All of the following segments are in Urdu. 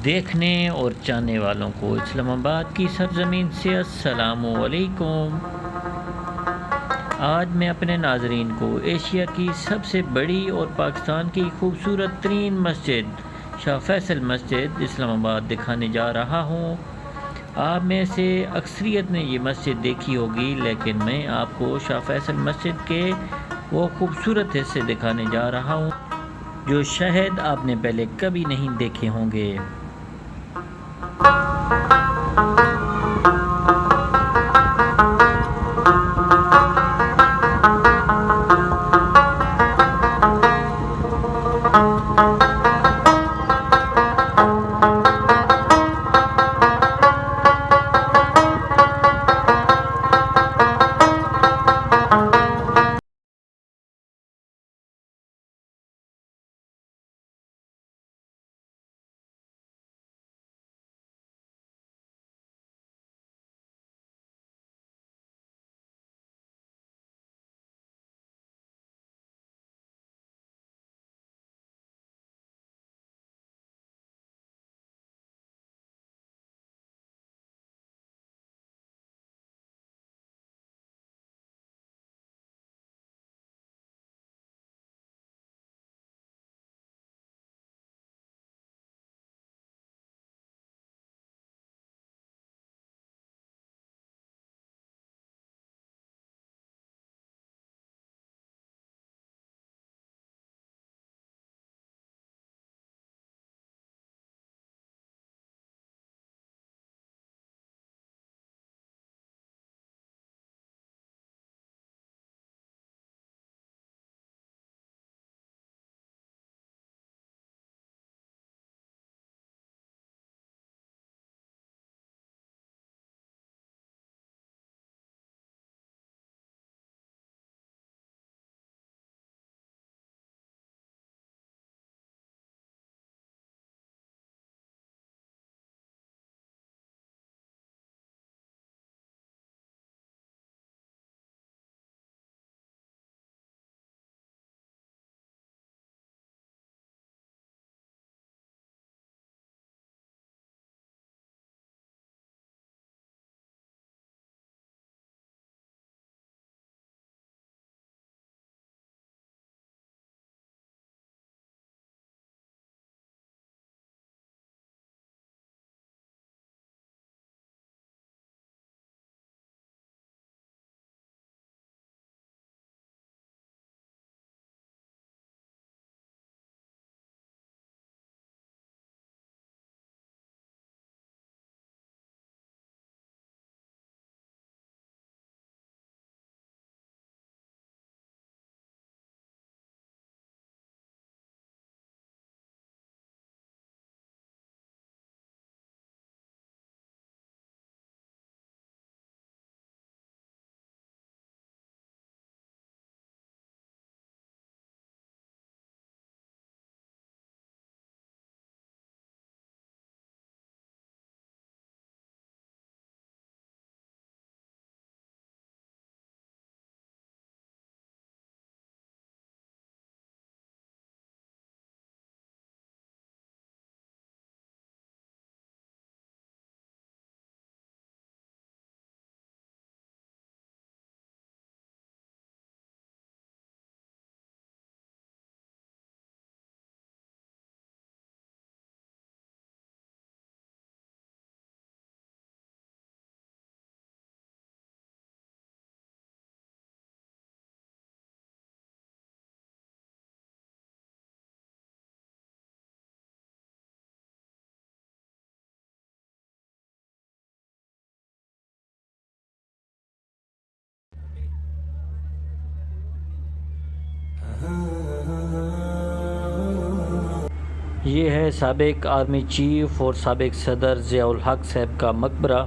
دیکھنے اور جاننے والوں کو اسلام آباد کی سرزمین سے السلام علیکم۔ آج میں اپنے ناظرین کو ایشیا کی سب سے بڑی اور پاکستان کی خوبصورت ترین مسجد شاہ فیصل مسجد اسلام آباد دکھانے جا رہا ہوں۔ آپ میں سے اکثریت نے یہ مسجد دیکھی ہوگی، لیکن میں آپ کو شاہ فیصل مسجد کے وہ خوبصورت حصے دکھانے جا رہا ہوں جو شاید آپ نے پہلے کبھی نہیں دیکھے ہوں گے۔ یہ ہے سابق آرمی چیف اور سابق صدر ضیاء الحق صاحب کا مقبرہ۔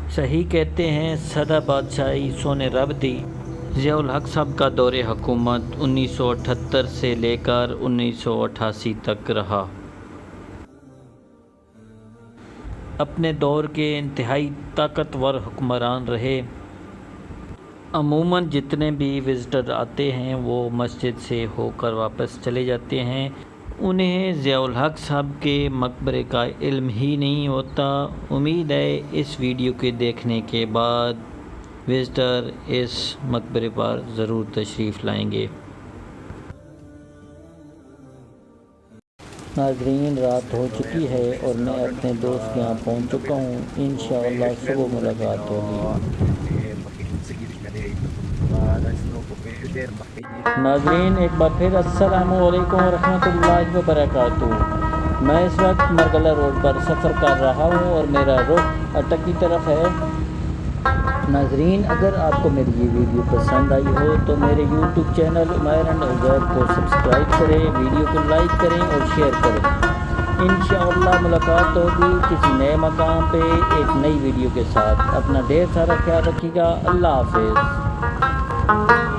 صحیح کہتے ہیں سدا بادشاہی سونے رب دی۔ ضیاء الحق صاحب کا دور حکومت 1978 سے لے کر 1988 تک رہا۔ اپنے دور کے انتہائی طاقتور حکمران رہے۔ عموماً جتنے بھی وزٹر آتے ہیں وہ مسجد سے ہو کر واپس چلے جاتے ہیں، انہیں ضیاء الحق صاحب کے مقبرے کا علم ہی نہیں ہوتا۔ امید ہے اس ویڈیو کے دیکھنے کے بعد وزٹر اس مقبرے پر ضرور تشریف لائیں گے۔ ناظرین، رات ہو چکی ہے اور میں اپنے دوست کے یہاں پہنچ چکا ہوں۔ انشاءاللہ صبح ملاقات ہوگی۔ ناظرین، ایک بار پھر السلام علیکم ورحمۃ اللہ وبرکاتہ۔ میں اس وقت مرگلہ روڈ پر سفر کر رہا ہوں اور میرا رخ اٹک کی طرف ہے۔ ناظرین، اگر آپ کو میری یہ ویڈیو پسند آئی ہو تو میرے YouTube channel Umair and Uzair کو سبسکرائب کریں، ویڈیو کو لائک کریں اور شیئر کریں۔ انشاءاللہ ملاقات ہوگی کسی نئے مقام پہ ایک نئی ویڈیو کے ساتھ۔ اپنا ڈھیر سارا خیال رکھیے گا۔ اللہ حافظ۔